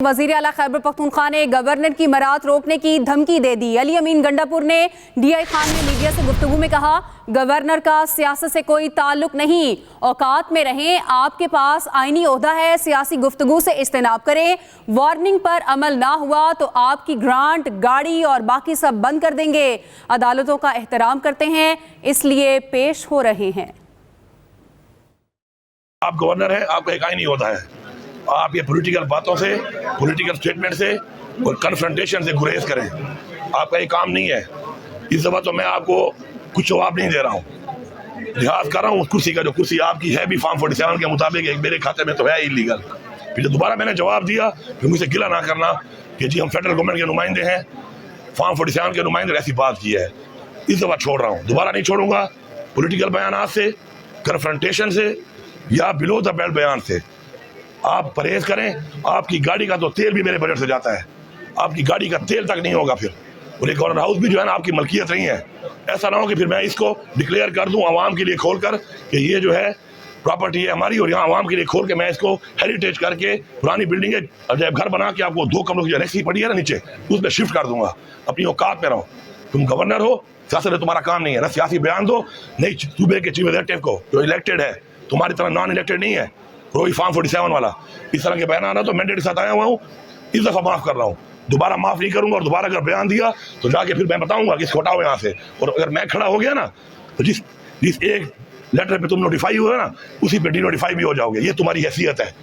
वज़ीर आला खैबर पख्तूनख्वा ने गवर्नर की मरात रोकने की धमकी दे दी। अली अमीन गंडापुर ने DI खान में मीडिया से गुफ्तगू में कहा, गवर्नर का सियासत से कोई ताल्लुक नहीं, औकात में रहें, आपके पास आईनी ओहदा है, सियासी गुफ्तगू से इज्तनाब करें, वार्निंग पर अमल ना हुआ तो आपकी ग्रांट, गाड़ी और बाकी सब बंद कर देंगे। अदालतों का एहतराम करते हैं इसलिए पेश हो रहे हैं। आप गवर्नर हैं, आपका एक आईनी ओहदा है, आप ये पॉलिटिकल बातों से, पॉलिटिकल स्टेटमेंट से और कन्फ्रंटेशन से गुरेज करें, आपका ये काम नहीं है। इस दफा तो मैं आपको कुछ जवाब नहीं दे रहा हूँ, लिहाज कर रहा हूँ उस कुर्सी का, जो कुर्सी आपकी है भी फॉर्म 47 के मुताबिक एक मेरे खाते में तो है इलीगल। फिर जो दोबारा मैंने जवाब दिया फिर मुझसे गिला ना करना कि जी हम फेडरल गवर्नमेंट के नुमाइंदे हैं, फॉर्म 47 के नुमाइंदे ऐसी बात की है। इस दफा छोड़ रहा हूँ, दोबारा नहीं छोड़ूंगा। पॉलिटिकल बयान से, कन्फ्रंटेशन से या बिलो द बेल्ट बयान से आप परहेज करें। आपकी गाड़ी का तो तेल भी मेरे बजट से जाता है, आपकी गाड़ी का तेल तक नहीं होगा फिर। और एक गवर्नर हाउस भी जो है ना आपकी मलकियत नहीं है। ऐसा ना हो कि फिर मैं इसको डिक्लेयर कर दूं आवाम के लिए खोल कर कि ये जो है प्रॉपर्टी है हमारी, और यहाँ आवाम के लिए खोल के मैं इसको हेरिटेज करके पुरानी बिल्डिंग है जब घर बना के आपको 2 कमरों की रस्सी पड़ी है ना नीचे, उसमें शिफ्ट कर दूंगा। अपनी औकात में रहो, तुम गवर्नर हो, सियासत में तुम्हारा काम नहीं है। ना सियासी बयान दो, नहीं सूबे के चीफ एग्जीक्यूटिव को जो इलेक्टेड है, तुम्हारी तरह नॉन इलेक्टेड नहीं है कोई फॉर्म 47 वाला। इस तरह के बयान आना तो मैंडेट के साथ आया हुआ हूँ, इस दफा माफ कर रहा हूँ, दोबारा माफ नहीं करूंगा। और दोबारा अगर बयान दिया तो जाके फिर मैं बताऊंगा कि छोटा हो यहाँ से। और अगर मैं खड़ा हो गया ना तो जिस एक लेटर पे तुम नोटिफाई हुए ना उसी पे डिनोटिफाई भी हो जाओगे, ये तुम्हारी हैसियत है।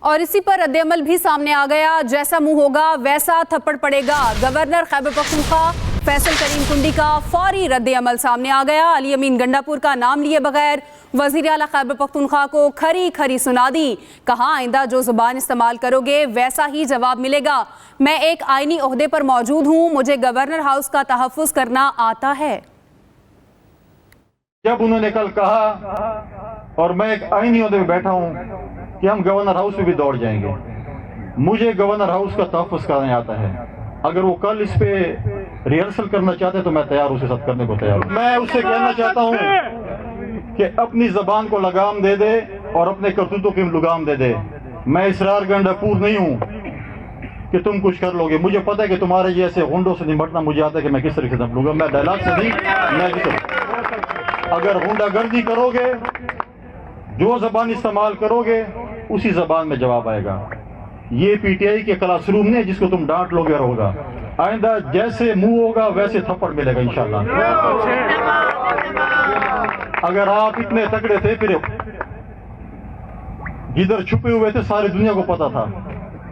और इसी पर रद्द-ए-अमल भी सामने आ गया, जैसा मुंह होगा वैसा थप्पड़ पड़ेगा। गवर्नर खैबर पख्तूनख्वा फैसल करीम कुंडी का फौरी रद्द-ए-अमल सामने आ गया। अली अमीन गंडापुर का नाम लिए बगैर वज़ीर आला खैबर पख्तूनख्वा को खरी खरी सुना दी। कहा, आइंदा जो जुबान इस्तेमाल करोगे वैसा ही जवाब मिलेगा। मैं एक आईनी ओहदे पर मौजूद हूँ, मुझे गवर्नर हाउस का तहफ़्फ़ुज़ करना आता है। जब उन्होंने कल कहा और मैं एक आईनी ओहदे में बैठा हूँ कि हम गवर्नर हाउस में भी दौड़ जाएंगे, मुझे गवर्नर हाउस का तहफ़्फ़ुज़ करना आता है। अगर वो कल इस पे रिहर्सल करना चाहते तो मैं तैयार, उसके साथ करने को तैयार हूँ। मैं उससे कहना चाहता हूँ कि अपनी जबान को लगाम दे दे और अपने करतूतों की लगाम दे दे। मैं इसरार गंडापुर नहीं हूँ कि तुम कुछ कर लोगे। मुझे पता है कि तुम्हारे जैसे गुंडों से निपटना मुझे आता है कि मैं किस तरीके से निपटूंगा। मैं डायलॉग से नहीं, मैं अगर गुंडागर्दी करोगे, जो जबान इस्तेमाल करोगे उसी जबान में जवाब आएगा। ये PTI के क्लासरूम नहीं जिसको तुम डांट लोगे और होगा। आइंदा जैसे मुंह होगा वैसे थप्पड़ मिलेगा इंशाल्लाह। अगर आप इतने तगड़े थे, फिर जिधर छुपे हुए थे सारी दुनिया को पता था,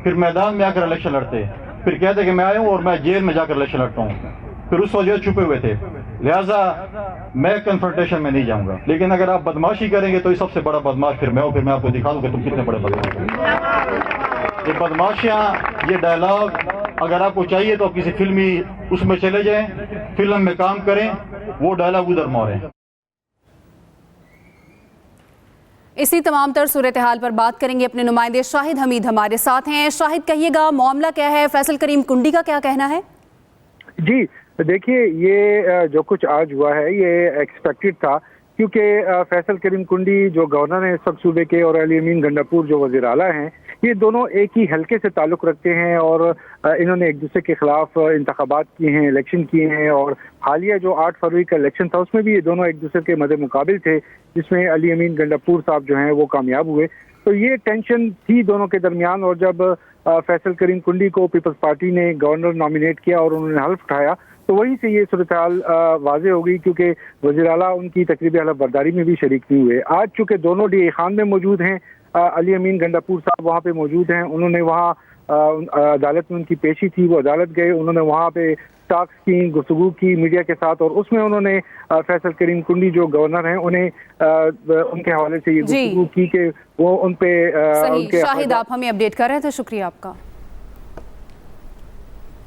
फिर मैदान में आकर इलेक्शन लड़ते, फिर कहते कि मैं आया हूं और मैं जेल में जाकर इलेक्शन लड़ता हूं, फिर उस वजह छुपे हुए थे। लिहाजा मैं कन्फ्रंटेशन में नहीं जाऊंगा। लेकिन अगर आप बदमाशी करेंगे तो ये सबसे बड़ा बदमाश फिर मैं हूं, फिर मैं आपको दिखा दूं कि तुम कितने बड़े बदमाश हो। ये बदमाशियां, ये डायलॉग अगर आपको चाहिए तो आप किसी फिल्मी उसमें चले जाएं, फिल्म में काम करें, वो डायलॉग उधर मारें। इसी तमाम तर सूरत हाल पर बात करेंगे, अपने नुमाइंदे शाहिद हमीद हमारे साथ हैं। शाहिद, कहिएगा मामला क्या है, फैसल करीम कुंडी का क्या कहना है? जी देखिए, ये जो कुछ आज हुआ है ये एक्सपेक्टेड था, क्योंकि फैसल करीम कुंडी जो गवर्नर हैं इस वक्त सूबे के और अली अमीन गंडापुर जो वज़ीर आला हैं, ये दोनों एक ही हलके से ताल्लुक़ रखते हैं और इन्होंने एक दूसरे के खिलाफ इंतखाबात किए हैं, इलेक्शन किए हैं। और हालिया जो 8 फरवरी का इलेक्शन था उसमें भी ये दोनों एक दूसरे के मद्दे मुकाबिल थे, जिसमें अली अमीन गंडापुर साहब जो हैं वो कामयाब हुए। तो ये टेंशन थी दोनों के दरमियान। और जब फैसल करीम कुंडी को पीपल्स पार्टी ने गवर्नर नॉमिनेट किया और उन्होंने हल्फ उठाया तो वहीं से ये सूरत हाल वाज़ेह हो गई, क्योंकि वज़ीर आला उनकी तकरीब हलफ बर्दारी में भी शरीक नहीं हुए। आज चूँकि दोनों DI खान में मौजूद हैं, अली अमीन गंडापुर साहब वहाँ पे मौजूद हैं, उन्होंने वहाँ अदालत में उनकी पेशी थी, वो अदालत गए, उन्होंने वहाँ पे टॉक्स की, गुफ्तगू की मीडिया के साथ, और उसमें उन्होंने फैसल करीम कुंडी जो गवर्नर हैं उन्हें उनके हवाले से ये गुफ्तगू की कि वो उन पे शाहिद आप हमें अपडेट कर रहे थे, शुक्रिया आपका।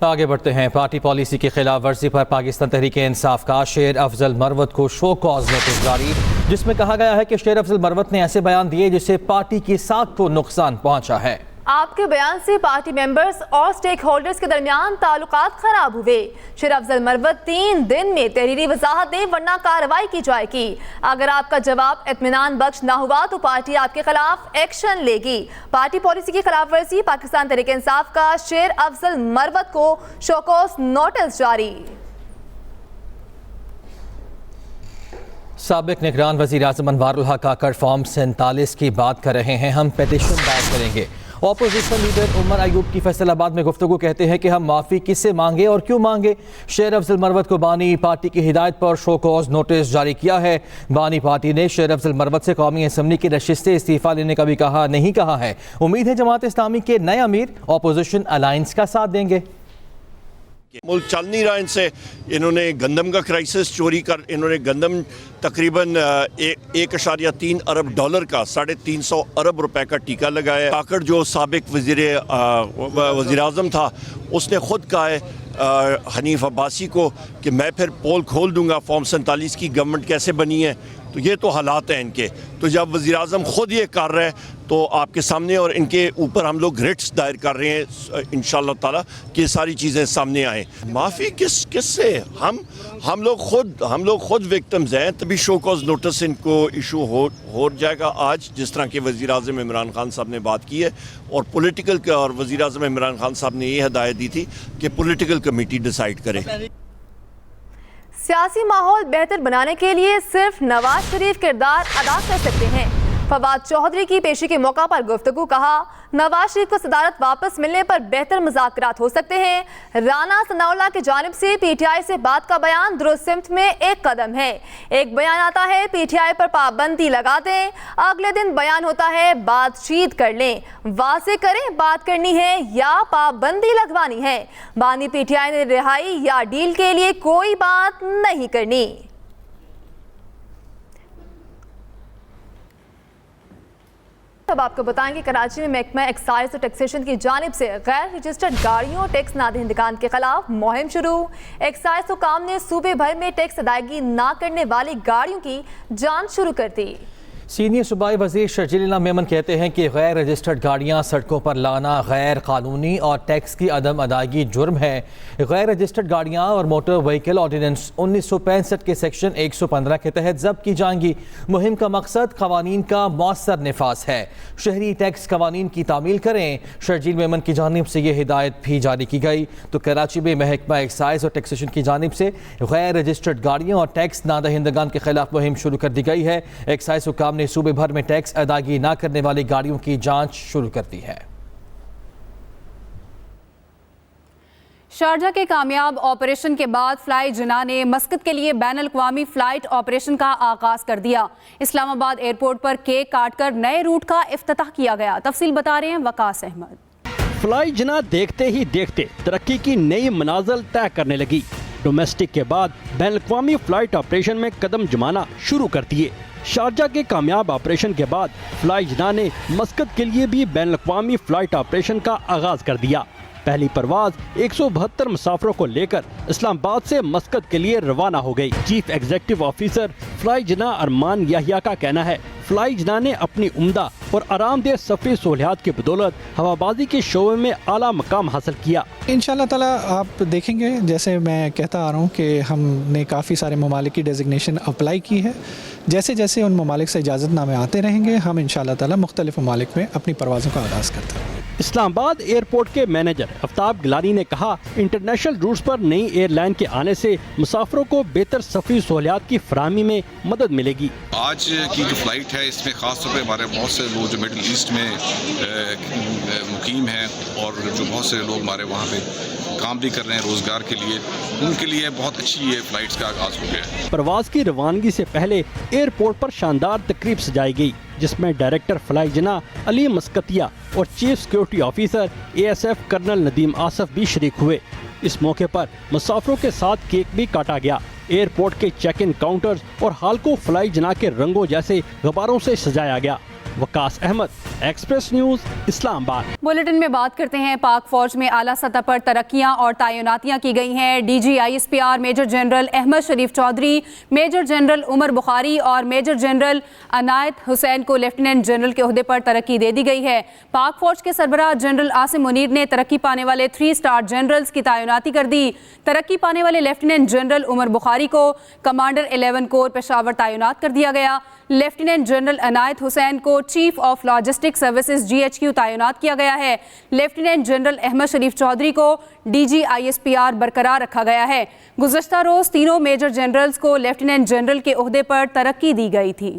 आगे बढ़ते हैं। पार्टी पॉलिसी की खिलाफ वर्जी पर पाकिस्तान तहरीक इंसाफ का शेर अफजल मरवत को शो कॉज नोटिस जारी, जिसमें कहा गया है कि शेर अफजल मरवत ने ऐसे बयान दिए जिससे पार्टी की साख को नुकसान पहुंचा है। आपके बयान से पार्टी मेंबर्स और स्टेक होल्डर्स के दरमियान ताल्लुकात खराब हुए। शेर अफजल मरवत 3 दिन में तहरीरी वजाहत दें वरना कार्रवाई की जाएगी। अगर आपका जवाब इत्मीनान बख्श ना हुआ तो पार्टी आपके खिलाफ एक्शन लेगी। पार्टी पॉलिसी की खिलाफ वर्जी पाकिस्तान तहरीक इंसाफ का शेर अफजल मरवत को शोकॉज नोटिस जारी। साबिक निगरान वज़ीर आज़म अनवारुल हक आकर फॉर्म 47 की बात कर रहे हैं। हम पिटीशन दायर करेंगे। ऑपोजिशन लीडर उमर अयूब की फैसलाबाद में गुफ्तगू कहते हैं कि हम माफ़ी किससे मांगे और क्यों मांगे। शेर अफजल मरवत को बानी पार्टी की हिदायत पर शो कॉज नोटिस जारी किया है। बानी पार्टी ने शेर अफजल मरवत से कौमी असम्बली की नशिस्त से इस्तीफ़ा लेने का भी नहीं कहा है। उम्मीद है जमात इस्लामी के नए अमीर ऑपोजिशन अलायंस का साथ देंगे। मुल्क चल नहीं रहा इनसे। इन्होंने गंदम का क्राइसिस चोरी कर, इन्होंने गंदम तकरीबन 1.3 अरब डॉलर का 350 अरब रुपए का टीका लगाया। काकड़ जो साबिक वज़ीर आज़म था उसने ख़ुद कहा है हनीफ अब्बासी को कि मैं फिर पोल खोल दूंगा फॉर्म 47 की गवर्नमेंट कैसे बनी है। तो ये तो हालात हैं इनके। तो जब वज़ीर आज़म ख़ुद ये कर रहे हैं तो आपके सामने और इनके ऊपर हम लोग रिट्स दायर कर रहे हैं इंशाअल्लाह ताला कि सारी चीज़ें सामने आएँ। माफ़ी किससे? हम लोग खुद विक्टिम्स हैं। तभी शो कॉज नोटिस इनको इशू हो जाएगा आज, जिस तरह के वज़ीर आज़म इमरान खान साहब ने बात की है। और पॉलिटिकल और वज़ीर आज़म इमरान खान साहब ने ये हिदायत दी थी कि पॉलिटिकल कमेटी डिसाइड करे। सियासी माहौल बेहतर बनाने के लिए सिर्फ नवाज शरीफ किरदार अदा कर सकते हैं। फवाद चौधरी की पेशी के मौका पर गुफ्तगू कहा, नवाज शरीफ को सदारत वापस मिलने पर बेहतर मुज़ाकरात हो सकते हैं। राना सनाउल्लाह की जानिब से पीटीआई से बात का बयान दुरुस्त सिमत में एक कदम है। एक बयान आता है पीटीआई पर पाबंदी लगा दें, अगले दिन बयान होता है बातचीत कर लें। वाज़ेह करें बात करनी है या पाबंदी लगवानी है। बानी पीटीआई ने रिहाई या डील के लिए कोई बात नहीं करनी। अब आपको बताएंगे कराची में महकमा एक्साइज और टैक्सेशन की जानिब से गैर रजिस्टर्ड गाड़ियों और टैक्स नादहिंदगान के खिलाफ मुहिम शुरू। एक्साइज हुकाम ने सूबे भर में टैक्स अदायगी ना करने वाली गाड़ियों की जांच शुरू कर दी। सीनियर सूबाई वज़ीर शर्जील मेमन कहते हैं कि गैर रजिस्टर्ड गाड़ियाँ सड़कों पर लाना गैर कानूनी और टैक्स की अदम अदायगी जुर्म है। गैर रजिस्टर्ड गाड़ियाँ और मोटर व्हीकल ऑर्डिनेंस 1965 के सेक्शन 115 के तहत जब्त की जाएंगी। मुहिम का मकसद कवानीन का मौसर निफास है। शहरी टैक्स कवानीन की तामील करें। शर्जील मेमन की जानिब से यह हिदायत भी जारी की गई। तो कराची में महकमा एक्साइज और टैक्सेशन की जानिब से गैर रजिस्टर्ड गाड़ियों और टैक्स नादहिंदगान के खिलाफ मुहिम शुरू कर दी गई है। एक्साइज हुकाम ने सूबे भर में टैक्स अदायगी न करने वाली गाड़ियों की जांच शुरू कर दी है। शारजा के कामयाब ऑपरेशन के बाद फ्लाई जिना ने मस्कत के लिए बैन अल-अक़वामी फ्लाइट ऑपरेशन का आगाज कर दिया। इस्लामाबाद एयरपोर्ट पर केक काटकर नए रूट का इफ्तिताह किया गया। तफसील बता रहे हैं वकास अहमद। फ्लाई जिना देखते ही देखते तरक्की की नई मनाजिल तय करने लगी। डोमेस्टिक के बाद बैन अल-अक़वामी फ्लाइट ऑपरेशन में कदम जमाना शुरू कर दिए। शारजा के कामयाब ऑपरेशन के बाद फ्लाई जिना ने मस्कत के लिए भी बैन अल-अक़वामी फ्लाइट ऑपरेशन का आगाज कर दिया। पहली परवाज 172 मुसाफिरों को लेकर इस्लामाबाद से मस्कत के लिए रवाना हो गई। चीफ एग्जीक्यूटिव ऑफिसर फ्लाई जिना अरमान याहिया का कहना है फ्लाई जिना ने अपनी उम्दा और आरामदेह सफरी सहूलियात की बदौलत हवाबाजी के शोबे में आला मकाम हासिल किया। इंशाल्लाह ताला आप देखेंगे, जैसे मैं कहता आ रहा हूँ कि हमने काफ़ी सारे ममालिक की डेजिग्नेशन अप्लाई की है। जैसे जैसे उन ममालिक से इजाज़तनामे आते रहेंगे हम इंशाल्लाह ताला मुख्तलिफ ममालिक में अपनी परवाज़ों का आगाज़ करते हैं। इस्लामाबाद एयरपोर्ट के मैनेजर आफ्ताब गिलानी ने कहा इंटरनेशनल रूट्स पर नई एयरलाइन के आने से मुसाफिरों को बेहतर सफरी सहूलियात की फराहमी में मदद मिलेगी। आज की जो फ्लाइट है इसमें खास तौर पर हमारे बहुत से लोग जो मिडिल ईस्ट में मुकीम हैं और जो बहुत से लोग हमारे वहाँ पे काम भी कर रहे हैं रोजगार के लिए, उनके लिए बहुत अच्छी ये फ्लाइट्स का आगाज हो गया है। परवाज की रवानगी से पहले एयरपोर्ट पर शानदार तकरीब सजाई गई जिसमें डायरेक्टर फ्लाई जिना अली मस्कतिया और chief security officer ASF colonel Nadeem Asif भी शरीक हुए। इस मौके पर मुसाफिरों के साथ केक भी काटा गया। एयरपोर्ट के चेक इन काउंटर्स और हाल को फ्लाई जिना के रंगों जैसे गुब्बारों से सजाया गया। Waqas Ahmed, Express News, Islamabad. Bulletin में बात करते हैं पाक फौज में आला सतह पर तरक्कियां और तैनातियां की गई हैं। DG ISPR major general Ahmed Sharif Chaudhry, major general Umar Bukhari और मेजर जनरल अनायत हुसैन को लेफ्टिनेंट जनरल के ओहदे पर तरक्की दे दी गई है। पाक फौज के सरबराह जनरल आसिम मुनीर ने तरक्की पाने वाले 3 स्टार जनरल्स की तैनाती कर दी। तरक्की पाने वाले लेफ्टिनेंट जनरल उमर बुखारी को कमांडर 11 कोर पेशावर तैनात कर दिया गया। लेफ्टिनेंट जनरल अनायत हुसैन को chief of logistic services GHQ तैनात किया गया है। लेफ्टिनेंट जनरल अहमद शरीफ चौधरी को DG ISPR बरकरार रखा गया है। गुज़श्ता रोज तीनों मेजर जनरल्स को लेफ्टिनेंट जनरल के ओहदे पर तरक्की दी गई थी।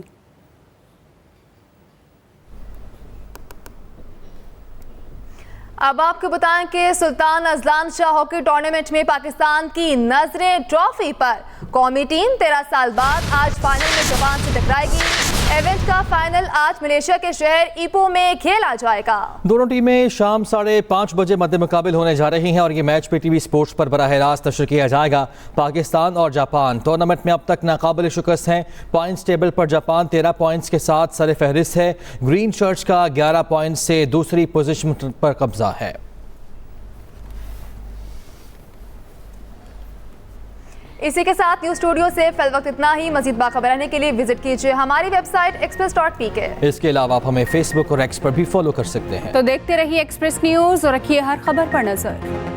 अब आपको बताएं कि Sultan Azlan Shah hockey tournament में पाकिस्तान की नजरें ट्रॉफी पर। कौमी टीम 13 साल बाद आज फाइनल में जापान से टकराएगी। इवेंट का फाइनल आज मलेशिया के शहर ईपो में खेला जाएगा। दोनों टीमें शाम 5:30 बजे मद्दे मुकाबिल होने जा रही हैं और ये मैच PTV स्पोर्ट्स पर बराह रास्त नशर किया जाएगा। पाकिस्तान और जापान टूर्नामेंट में अब तक नाकाबिल शिकस्त हैं। पॉइंट्स टेबल पर जापान 13 पॉइंट्स के साथ सर फहरिस्त है। ग्रीन शर्ट्स का 11 पॉइंट्स से दूसरी पोजीशन पर कब्जा है। इसी के साथ न्यूज स्टूडियो से फिल वक्त इतना ही। मजीद बाखबर रहने के लिए विजिट कीजिए हमारी वेबसाइट express.pk। इसके अलावा आप हमें फेसबुक और एक्स पर भी फॉलो कर सकते हैं। तो देखते रहिए एक्सप्रेस न्यूज और रखिए हर खबर पर नजर।